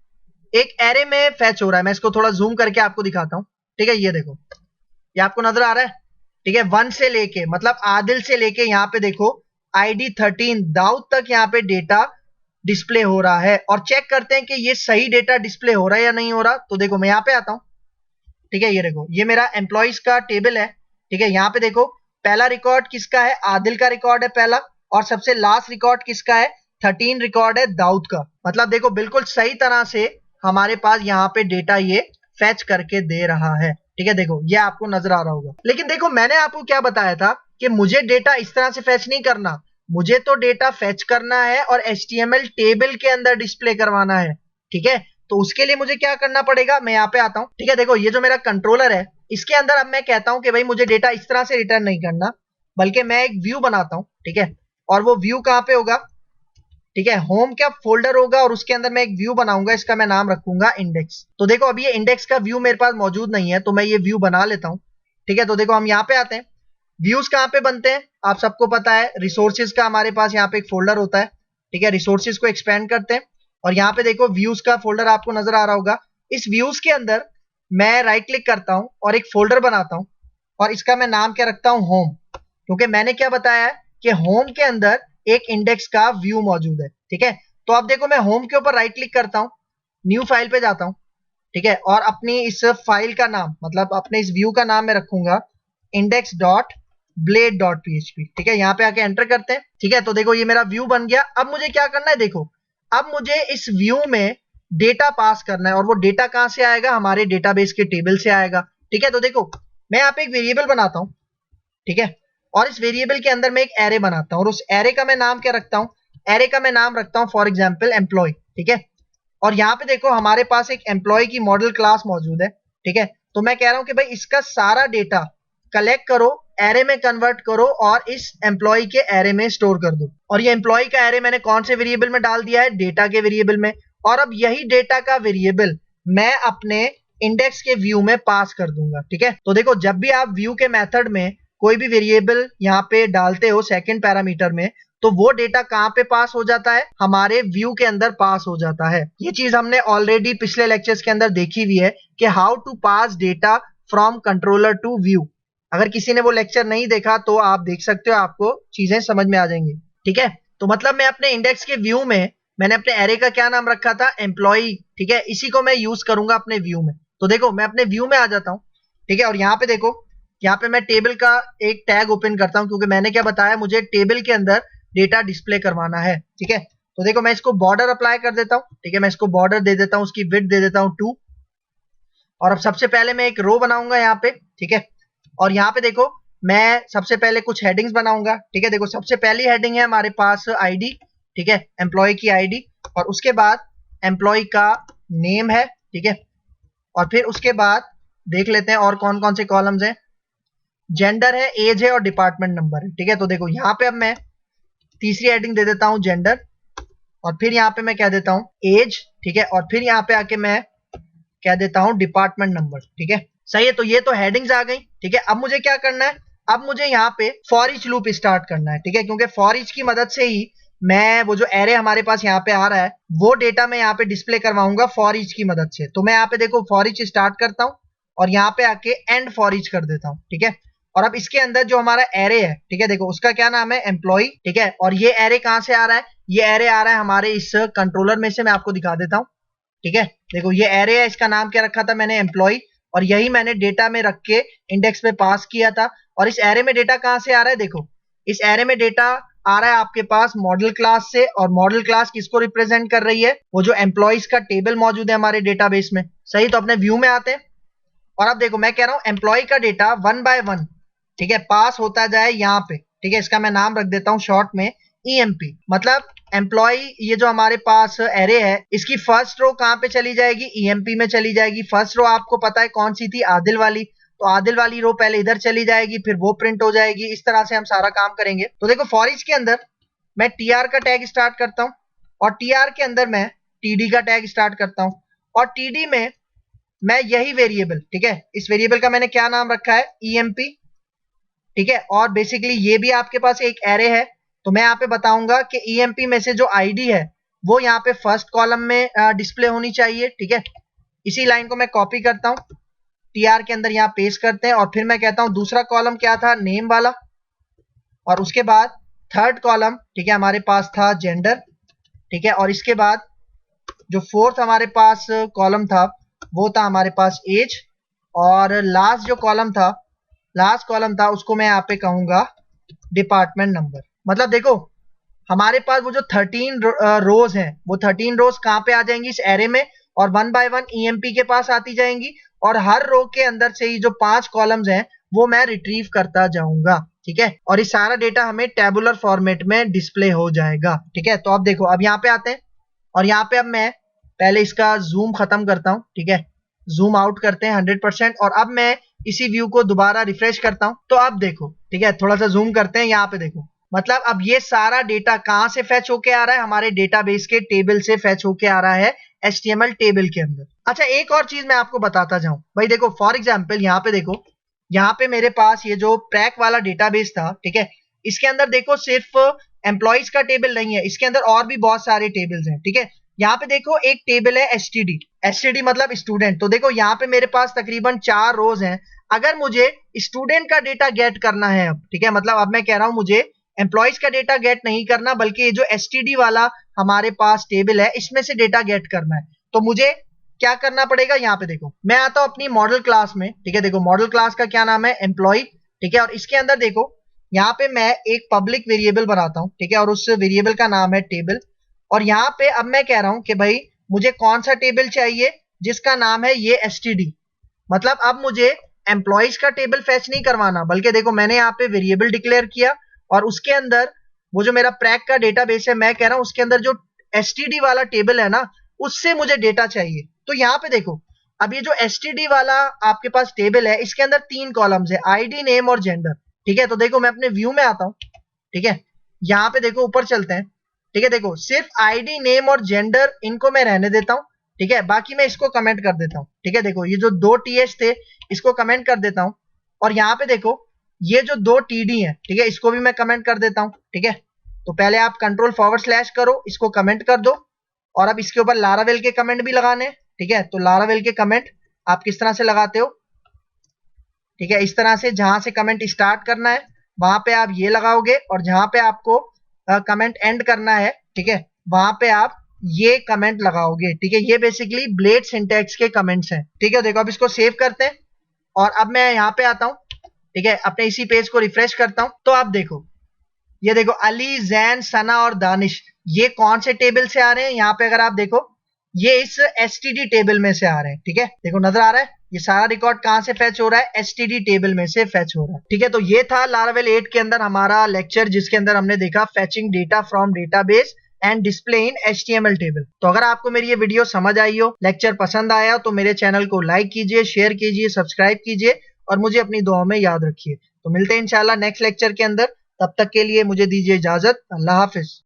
एक एरे में फेच हो रहा है। मैं इसको थोड़ा जूम करके आपको दिखाता हूँ, ठीक है। ये देखो, ये आपको नजर आ रहा है, ठीक है। 1 से लेके, मतलब आदिल से लेके यहाँ पे देखो आईडी 13 दाऊद तक यहाँ पे डेटा डिस्प्ले हो रहा है। और चेक करते हैं कि ये सही डेटा डिस्प्ले हो रहा है या नहीं हो रहा। तो देखो, मैं यहाँ पे आता हूँ, ठीक है, ये देखो, ये मेरा एम्प्लॉइज का टेबल है, ठीक है। यहाँ पे देखो, पहला रिकॉर्ड किसका है? आदिल का रिकॉर्ड है पहला, और सबसे लास्ट रिकॉर्ड किसका है? 13 रिकॉर्ड है दाऊद का। मतलब देखो, बिल्कुल सही तरह से हमारे पास यहाँ पे डेटा ये फैच करके दे रहा है, ठीक है। देखो, ये आपको नजर आ रहा होगा। लेकिन देखो, मैंने आपको क्या बताया था कि मुझे डेटा इस तरह से फैच नहीं करना, मुझे तो डेटा फैच करना है और HTML टेबल के अंदर डिस्प्ले करवाना है, ठीक है। तो उसके लिए मुझे क्या करना पड़ेगा? मैं यहाँ पे आता हूँ, ठीक है। देखो, ये जो मेरा कंट्रोलर है, इसके अंदर अब मैं कहता हूँ कि भाई मुझे डेटा इस तरह से रिटर्न नहीं करना, बल्कि मैं एक व्यू बनाता हूँ, ठीक है। और वो व्यू कहाँ पे होगा? ठीक है, होम क्या फोल्डर होगा और उसके अंदर मैं एक व्यू बनाऊंगा, इसका मैं नाम रखूंगा इंडेक्स। तो देखो, अभी ये इंडेक्स का व्यू मेरे पास मौजूद नहीं है, तो मैं ये व्यू बना लेता हूँ, ठीक है। तो देखो, हम यहाँ पे आते हैं। व्यूज कहाँ पे बनते हैं? आप सबको पता है, रिसोर्सेज का हमारे पास यहाँ पे एक फोल्डर होता है, ठीक है। रिसोर्सेज को एक्सपेंड करते हैं और यहाँ पे देखो व्यूज का फोल्डर आपको नजर आ रहा होगा। इस व्यूज के अंदर मैं राइट क्लिक करता हूँ और एक फोल्डर बनाता हूँ और इसका मैं नाम क्या रखता हूँ? होम। क्योंकि मैंने क्या बताया है कि होम के अंदर एक इंडेक्स का व्यू मौजूद है, ठीक है। तो अब देखो, मैं होम के ऊपर राइट क्लिक करता हूँ, न्यू फाइल पे जाता हूँ, ठीक है, और अपनी इस फाइल का नाम, मतलब अपने इस व्यू का नाम मैं रखूंगा index.blade.php, ठीक है। यहाँ पे आके एंटर करते हैं, ठीक है। तो देखो, ये मेरा व्यू बन गया। अब मुझे क्या करना है? देखो, अब मुझे इस व्यू में डेटा पास करना है और वो डेटा कहां से आएगा? हमारे डेटाबेस के टेबल से आएगा, ठीक है। तो देखो, मैं यहाँ पे एक वेरिएबल बनाता हूँ, ठीक है, और इस वेरिएबल के अंदर मैं एक एरे बनाता हूँ और उस एरे का मैं नाम क्या रखता हूँ? एरे का मैं नाम रखता हूँ फॉर एग्जाम्पल एम्प्लॉय, ठीक है। और यहाँ पे देखो, हमारे पास एक एम्प्लॉय की मॉडल क्लास मौजूद है, ठीक है। तो मैं कह रहा हूँ कि भाई इसका सारा डेटा कलेक्ट करो, एरे में कन्वर्ट करो और इस एम्प्लॉय के एरे में स्टोर कर दो। और ये एम्प्लॉय का एरे मैंने कौन से वेरिएबल में डाल दिया है? डेटा के वेरिएबल में। और अब यही डेटा का वेरिएबल मैं अपने इंडेक्स के व्यू में पास कर दूंगा, ठीक है। तो देखो, जब भी आप व्यू के मेथड में कोई भी वेरिएबल यहाँ पे डालते हो सेकंड पैरामीटर में, तो वो डेटा कहां पे पास हो जाता है? हमारे व्यू के अंदर पास हो जाता है। ये चीज हमने ऑलरेडी पिछले लेक्चर्स के अंदर देखी हुई है कि how to pass data from controller to view. अगर किसी ने वो लेक्चर नहीं देखा तो आप देख सकते हो, आपको चीजें समझ में आ जाएंगी, ठीक है। तो मतलब मैं अपने इंडेक्स के व्यू में मैंने अपने एरे का क्या नाम रखा था? एम्प्लॉय, ठीक है। इसी को मैं यूज करूंगा अपने व्यू में। तो देखो, मैं अपने व्यू में आ जाता हूँ, ठीक है, और यहाँ पे देखो, यहाँ पे मैं टेबल का एक टैग ओपन करता हूँ, क्योंकि मैंने क्या बताया, मुझे टेबल के अंदर डेटा डिस्प्ले करवाना है, ठीक है। तो देखो, मैं इसको बॉर्डर अप्लाई कर देता हूँ, ठीक है। मैं इसको बॉर्डर दे देता हूँ, उसकी विड्थ दे देता हूँ 2। और अब सबसे पहले मैं एक रो बनाऊंगा यहाँ पे, ठीक है। और यहाँ पे देखो, मैं सबसे पहले कुछ हेडिंग्स बनाऊंगा, ठीक है। देखो सबसे पहली हेडिंग है हमारे पास आईडी, ठीक है, एम्प्लॉय की आईडी, और उसके बाद एम्प्लॉय का नेम है, ठीक है, और फिर उसके बाद देख लेते हैं और कौन कौन से कॉलम्स हैं। जेंडर है, एज है और डिपार्टमेंट नंबर है, ठीक है। तो देखो यहाँ पे अब मैं तीसरी हेडिंग दे देता हूँ जेंडर, और फिर यहाँ पे मैं कह देता हूँ एज, ठीक है, और फिर यहाँ पे आके मैं कह देता हूँ डिपार्टमेंट नंबर, ठीक है। सही है, तो ये तो हेडिंग्स आ गई, ठीक है। अब मुझे क्या करना है, अब मुझे यहाँ पे फॉर ईच लूप स्टार्ट करना है, ठीक है, क्योंकि फॉर ईच की मदद से ही मैं वो जो एरे हमारे पास यहाँ पे आ रहा है वो डेटा मैं यहाँ पे डिस्प्ले करवाऊंगा फॉर ईच की मदद से। तो मैं यहाँ पे देखो फॉर ईच स्टार्ट करता हूँ और यहाँ पे आके एंड फॉर ईच कर देता हूँ, ठीक है। और अब इसके अंदर जो हमारा एरे है, ठीक है, देखो उसका क्या नाम है, एम्प्लॉय, ठीक है। और ये एरे कहाँ से आ रहा है, ये एरे आ रहा है हमारे इस कंट्रोलर में से, मैं आपको दिखा देता हूँ, ठीक है। देखो ये एरे है, इसका नाम क्या रखा था मैंने, एम्प्लॉय, और यही मैंने डेटा में रख के इंडेक्स पे पास किया था। और इस एरे में डेटा कहाँ से आ रहा है, देखो इस एरे में डेटा आ रहा है आपके पास मॉडल क्लास से, और मॉडल क्लास किसको रिप्रेजेंट कर रही है, वो जो एम्प्लॉयज का टेबल मौजूद है हमारे डेटाबेस में। सही, तो अपने व्यू में आते हैं, और अब देखो मैं कह रहा हूं एम्प्लॉय का डेटा 1 बाय 1, ठीक है, पास होता जाए यहाँ पे, ठीक है। इसका मैं नाम रख देता हूँ शॉर्ट में ईएमपी, मतलब एम्प्लॉय, ये जो हमारे पास एरे है इसकी फर्स्ट रो कहाँ पे चली जाएगी, ईएमपी में चली जाएगी। फर्स्ट रो आपको पता है कौन सी थी, आदिल वाली, तो आदिल वाली रो पहले इधर चली जाएगी, फिर वो प्रिंट हो जाएगी। इस तरह से हम सारा काम करेंगे। तो देखो फॉर ईच के अंदर मैं टीआर का टैग स्टार्ट करता हूँ, और टीआर के अंदर मैं टीडी का टैग स्टार्ट करता हूँ, और टीडी में मैं यही वेरिएबल, ठीक है, इस वेरिएबल का मैंने क्या नाम रखा है, ईएमपी, ठीक है। और बेसिकली ये भी आपके पास एक एरे है, तो मैं यहाँ पे बताऊंगा कि ईएमपी में से जो आईडी है वो यहाँ पे फर्स्ट कॉलम में डिस्प्ले होनी चाहिए, ठीक है। इसी लाइन को मैं कॉपी करता हूँ, टीआर के अंदर यहाँ पेस्ट करते हैं, और फिर मैं कहता हूँ दूसरा कॉलम क्या था, नेम वाला, और उसके बाद थर्ड कॉलम, ठीक है, हमारे पास था जेंडर, ठीक है। और इसके बाद जो फोर्थ हमारे पास कॉलम था वो था हमारे पास एज, और लास्ट जो कॉलम था, लास्ट कॉलम था उसको मैं यहाँ पे कहूंगा डिपार्टमेंट नंबर। मतलब देखो हमारे पास वो जो 13 रोज हैं वो 13 रोज कहाँ पे आ जाएंगी, इस एरे में, और 1 बाय 1 ईएमपी के पास आती जाएंगी, और हर रो के अंदर से ही जो 5 कॉलम्स हैं वो मैं रिट्रीव करता जाऊंगा, ठीक है। और ये सारा डेटा हमें टेबुलर फॉर्मेट में डिस्प्ले हो जाएगा, ठीक है। तो अब देखो अब यहाँ पे आते हैं, और यहाँ पे अब मैं पहले इसका जूम खत्म करता हूँ, ठीक है, जूम आउट करते हैं 100%, और अब मैं इसी व्यू को दोबारा रिफ्रेश करता हूं। तो अब देखो, ठीक है, थोड़ा सा जूम करते हैं, यहाँ पे देखो, मतलब अब ये सारा डेटा कहां से फेच होके आ रहा है, हमारे डेटाबेस के टेबल से फेच होके आ रहा है, एचटीएमएल टेबल के अंदर। अच्छा एक और चीज मैं आपको बताता जाऊं भाई, देखो फॉर एग्जांपल यहाँ पे देखो, यहाँ पे मेरे पास ये जो प्रैक वाला डेटाबेस था, ठीक है, इसके अंदर देखो सिर्फ एम्प्लॉइज का टेबल नहीं है, इसके अंदर और भी बहुत सारे टेबल्स हैं, ठीक है। यहाँ पे देखो एक टेबल है एसटीडी, एसटीडी मतलब स्टूडेंट, तो देखो यहाँ पे मेरे पास तकरीबन 4 रोज हैं। अगर मुझे स्टूडेंट का डेटा गेट करना है अब, ठीक है, मतलब अब मैं कह रहा हूं मुझे एम्प्लॉइज का डेटा गेट नहीं करना, बल्कि ये जो एसटीडी वाला हमारे पास टेबल है इसमें से डेटा गेट करना है, तो मुझे क्या करना पड़ेगा, यहाँ पे देखो मैं आता हूं अपनी मॉडल क्लास में, ठीक है। देखो मॉडल क्लास का क्या नाम है, एम्प्लॉय, ठीक है, और इसके अंदर देखो यहाँ पे मैं एक पब्लिक वेरिएबल बनाता हूँ, ठीक है, और उस वेरिएबल का नाम है टेबल। और यहाँ पे अब मैं कह रहा हूं कि भाई मुझे कौन सा टेबल चाहिए, जिसका नाम है ये एसटीडी, मतलब अब मुझे एम्प्लॉइज का टेबल फेच नहीं करवाना, बल्कि देखो मैंने यहाँ पे वेरिएबल डिक्लेयर किया, और उसके अंदर वो जो मेरा प्रैक का डेटाबेस है, मैं कह रहा हूं उसके अंदर जो एसटीडी वाला टेबल है ना, उससे मुझे डेटा चाहिए। तो यहाँ पे देखो अब ये जो एसटीडी वाला आपके पास टेबल है इसके अंदर 3 कॉलम्स है, आईडी, नेम और जेंडर, ठीक है। तो देखो मैं अपने व्यू में आता हूं, ठीक है, यहाँ पे देखो ऊपर चलते हैं, ठीक है, देखो सिर्फ आईडी, नेम और जेंडर इनको मैं रहने देता हूं, ठीक है, बाकी मैं इसको कमेंट कर देता हूं, ठीक है। देखो ये जो 2 टीएच थे इसको कमेंट कर देता हूं, और यहाँ पे देखो ये जो 2 टीडी है, ठीक है, इसको भी मैं कमेंट कर देता हूं, ठीक है। तो पहले आप कंट्रोल// करो, इसको कमेंट कर दो, और अब इसके ऊपर लारावेल के कमेंट भी लगाने, ठीक है। तो लारावेल के कमेंट आप किस तरह से लगाते हो, ठीक है, इस तरह से जहां से कमेंट स्टार्ट करना है वहां पे आप ये लगाओगे, और जहां पे आपको कमेंट एंड करना है, ठीक है, वहां पे आप ये कमेंट लगाओगे, ठीक है। ये बेसिकली ब्लेड सिंटैक्स के कमेंट्स हैं, ठीक है। देखो अब इसको सेव करते हैं, और अब मैं यहाँ पे आता हूँ, ठीक है, अपने इसी पेज को रिफ्रेश करता हूँ। तो आप देखो ये देखो अली, जैन, सना और दानिश ये कौन से टेबल से आ रहे हैं, यहाँ पे अगर आप देखो ये इस एसटीडी टेबल में से आ रहे हैं, ठीक है, देखो नजर आ रहा है, ये सारा रिकॉर्ड कहाँ से फेच हो रहा है? एसटीडी टेबल में से फेच हो रहा है। ठीक है, तो ये था लारावेल 8 के अंदर हमारा लेक्चर, जिसके अंदर हमने देखा fetching data from database and display in HTML table. तो अगर आपको मेरी ये वीडियो समझ आई हो, लेक्चर पसंद आया हो, तो मेरे चैनल को लाइक कीजिए, शेयर कीजिए, सब्सक्राइब कीजिए और मुझे अपनी दुआओं में याद रखिए। तो मिलते हैं इंशाल्लाह नेक्स्ट लेक्चर के अंदर। तब तक के लिए मुझे दीजिए इजाजत। अल्लाह हाफिज।